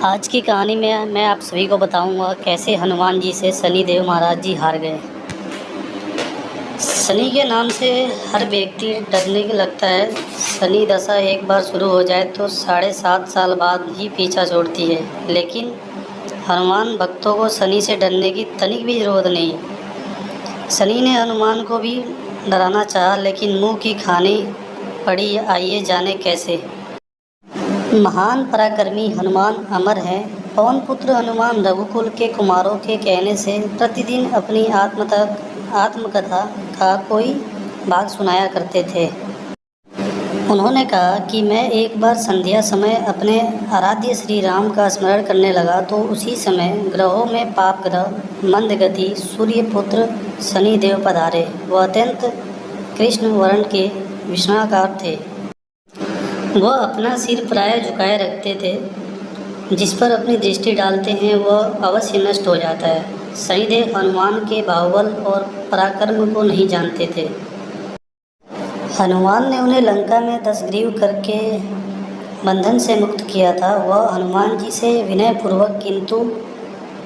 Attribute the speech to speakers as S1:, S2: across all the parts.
S1: आज की कहानी में मैं आप सभी को बताऊंगा कैसे हनुमान जी से शनिदेव महाराज जी हार गए। शनि के नाम से हर व्यक्ति डरने के लगता है। शनि दशा एक बार शुरू हो जाए तो 7.5 साल बाद ही पीछा छोड़ती है, लेकिन हनुमान भक्तों को शनि से डरने की तनिक भी जरूरत नहीं। शनि ने हनुमान को भी डराना चाहा, लेकिन मुंह की खानी पड़ी। आइए जाने कैसे। महान पराक्रमी हनुमान अमर हैं। पवन पुत्र हनुमान रघुकुल के कुमारों के कहने से प्रतिदिन अपनी आत्मकथा का कोई भाग सुनाया करते थे। उन्होंने कहा कि मैं एक बार संध्या समय अपने आराध्य श्री राम का स्मरण करने लगा तो उसी समय ग्रहों में पाप ग्रह मंदगति सूर्य पुत्र शनिदेव पधारे। वह अत्यंत कृष्ण वर्ण के विष्णाकार थे। वह अपना सिर प्राय झुकाए रखते थे। जिस पर अपनी दृष्टि डालते हैं वह अवश्य नष्ट हो जाता है। शनिदेव हनुमान के बाहुबल और पराक्रम को नहीं जानते थे। हनुमान ने उन्हें लंका में 10 ग्रीव करके बंधन से मुक्त किया था। वह हनुमान जी से विनयपूर्वक किंतु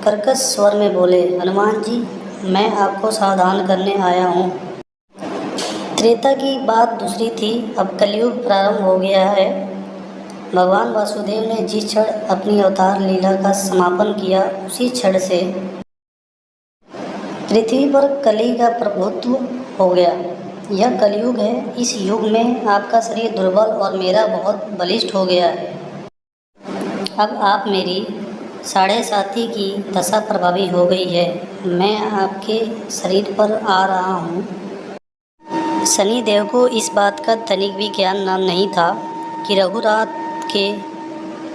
S1: कर्कश स्वर में बोले, हनुमान जी, मैं आपको सावधान करने आया हूँ। त्रेता की बात दूसरी थी, अब कलयुग प्रारंभ हो गया है। भगवान वासुदेव ने जिस क्षण अपनी अवतार लीला का समापन किया, उसी क्षण से पृथ्वी पर कली का प्रभुत्व हो गया। यह कलयुग है। इस युग में आपका शरीर दुर्बल और मेरा बहुत बलिष्ठ हो गया है। अब आप मेरी 7.5 की दशा प्रभावी हो गई है। मैं आपके शरीर पर आ रहा हूँ। शनिदेव को इस बात का तनिक भी ज्ञान नहीं था कि रघुरात के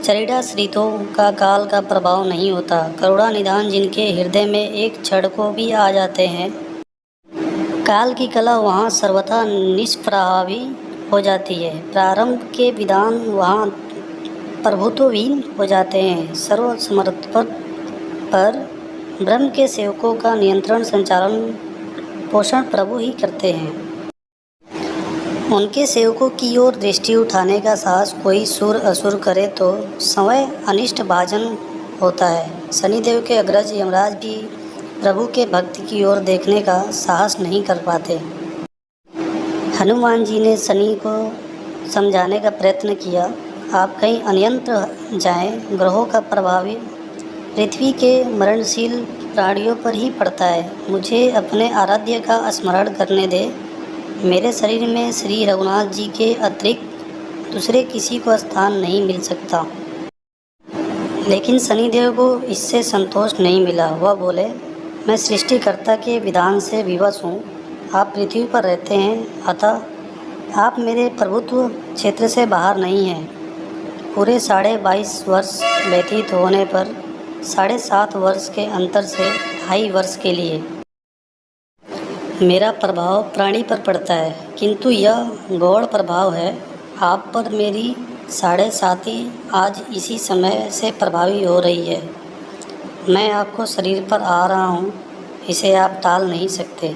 S1: चरिताश्रितों का काल का प्रभाव नहीं होता। करुणा निधान जिनके हृदय में एक क्षण को भी आ जाते हैं, काल की कला वहाँ सर्वथा निष्प्रभावी हो जाती है। प्रारंभ के विधान वहाँ प्रभुत्वहीन हो जाते हैं। सर्वसमर्थ पर ब्रह्म के सेवकों का नियंत्रण संचालन पोषण प्रभु ही करते हैं। उनके सेवकों की ओर दृष्टि उठाने का साहस कोई सुर असुर करे तो स्वयं अनिष्ट भाजन होता है। शनिदेव के अग्रज यमराज भी प्रभु के भक्त की ओर देखने का साहस नहीं कर पाते। हनुमान जी ने शनि को समझाने का प्रयत्न किया, आप कहीं अन्यत्र जाएं। ग्रहों का प्रभाव पृथ्वी के मरणशील प्राणियों पर ही पड़ता है। मुझे अपने आराध्य का स्मरण करने दे। मेरे शरीर में श्री रघुनाथ जी के अतिरिक्त दूसरे किसी को स्थान नहीं मिल सकता। लेकिन शनिदेव को इससे संतोष नहीं मिला। वह बोले, मैं सृष्टिकर्ता के विधान से विवश हूँ। आप पृथ्वी पर रहते हैं, अतः आप मेरे प्रभुत्व क्षेत्र से बाहर नहीं हैं। पूरे 22.5 वर्ष व्यतीत होने पर 7.5 वर्ष के अंतर से 2.5 वर्ष के लिए मेरा प्रभाव प्राणी पर पड़ता है, किंतु यह गौड़ प्रभाव है। आप पर मेरी 7.5 आज इसी समय से प्रभावी हो रही है। मैं आपको शरीर पर आ रहा हूँ, इसे आप टाल नहीं सकते।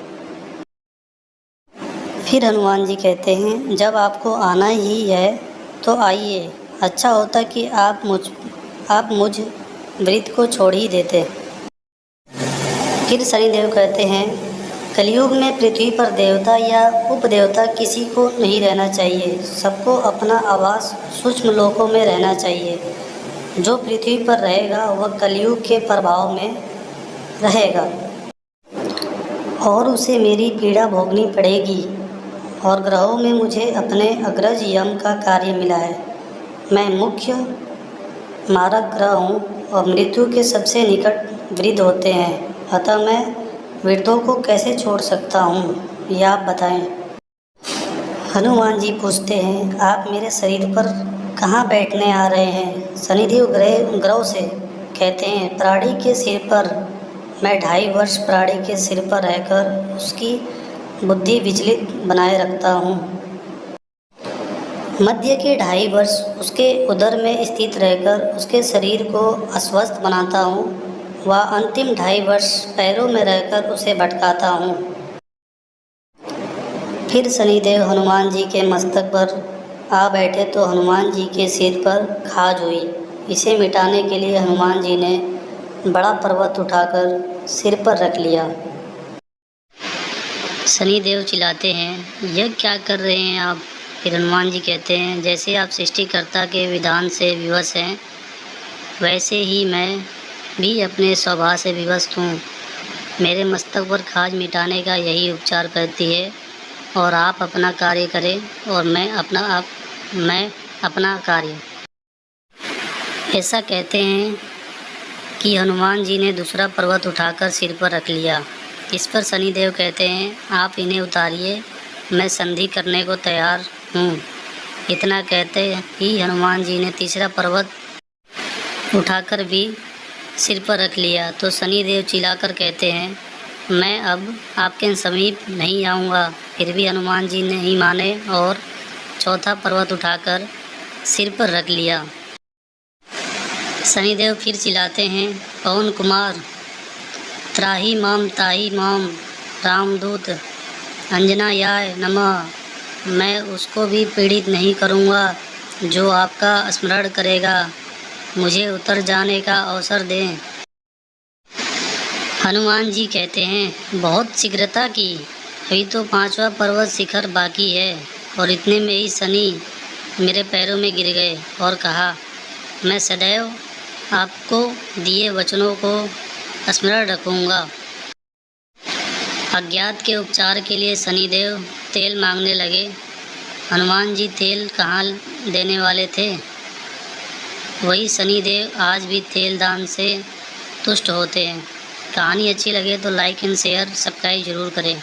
S1: फिर हनुमान जी कहते हैं, जब आपको आना ही है तो आइए। अच्छा होता कि आप मुझ वृत्त को छोड़ ही देते। फिर शनिदेव कहते हैं, कलयुग में पृथ्वी पर देवता या उपदेवता किसी को नहीं रहना चाहिए। सबको अपना आवास सूक्ष्म लोकों में रहना चाहिए। जो पृथ्वी पर रहेगा वह कलयुग के प्रभाव में रहेगा और उसे मेरी पीड़ा भोगनी पड़ेगी। और ग्रहों में मुझे अपने अग्रज यम का कार्य मिला है। मैं मुख्य मारक ग्रह हूँ और मृत्यु के सबसे निकट वृद्ध होते हैं, अतः मैं वृद्धों को कैसे छोड़ सकता हूँ, यह आप बताएं। हनुमान जी पूछते हैं, आप मेरे शरीर पर कहाँ बैठने आ रहे हैं। शनिदेव ग्रह से कहते हैं, प्राणी के सिर पर। मैं 2.5 वर्ष प्राणी के सिर पर रहकर उसकी बुद्धि विचलित बनाए रखता हूँ। मध्य के 2.5 वर्ष उसके उदर में स्थित रहकर उसके शरीर को अस्वस्थ बनाता हूँ। वह अंतिम 2.5 वर्ष पैरों में रहकर उसे भटकाता हूँ। फिर शनिदेव हनुमान जी के मस्तक पर आ बैठे तो हनुमान जी के सिर पर खाज हुई। इसे मिटाने के लिए हनुमान जी ने बड़ा पर्वत उठाकर सिर पर रख लिया। शनिदेव चिल्लाते हैं, यह क्या कर रहे हैं आप? फिर हनुमान जी कहते हैं, जैसे आप सृष्टिकर्ता के विधान से विवश हैं, वैसे ही मैं भी अपने स्वभाव से विवश हूँ। मेरे मस्तक पर खाज मिटाने का यही उपचार करती है, और आप अपना कार्य करें और मैं अपना कार्य। ऐसा कहते हैं कि हनुमान जी ने दूसरा पर्वत उठाकर सिर पर रख लिया। इस पर शनिदेव कहते हैं, आप इन्हें उतारिए, मैं संधि करने को तैयार हूँ। इतना कहते ही हनुमान जी ने तीसरा पर्वत उठाकर भी सिर पर रख लिया। तो शनिदेव चिल्लाकर कहते हैं, मैं अब आपके समीप नहीं आऊँगा। फिर भी हनुमान जी नहीं माने और चौथा पर्वत उठाकर सिर पर रख लिया। शनिदेव फिर चिल्लाते हैं, पवन कुमार, त्राहि माम रामदूत अंजनायाय नमः। मैं उसको भी पीड़ित नहीं करूँगा जो आपका स्मरण करेगा। मुझे उतर जाने का अवसर दें। हनुमान जी कहते हैं, बहुत शीघ्रता की, अभी तो 5वां पर्वत शिखर बाकी है। और इतने में ही शनि मेरे पैरों में गिर गए और कहा, मैं सदैव आपको दिए वचनों को स्मरण रखूँगा। अज्ञात के उपचार के लिए शनिदेव तेल मांगने लगे। हनुमान जी तेल कहाँ देने वाले थे? वही शनिदेव आज भी तेल दान से तुष्ट होते हैं। कहानी अच्छी लगे तो लाइक एंड शेयर सब्सक्राइब जरूर करें।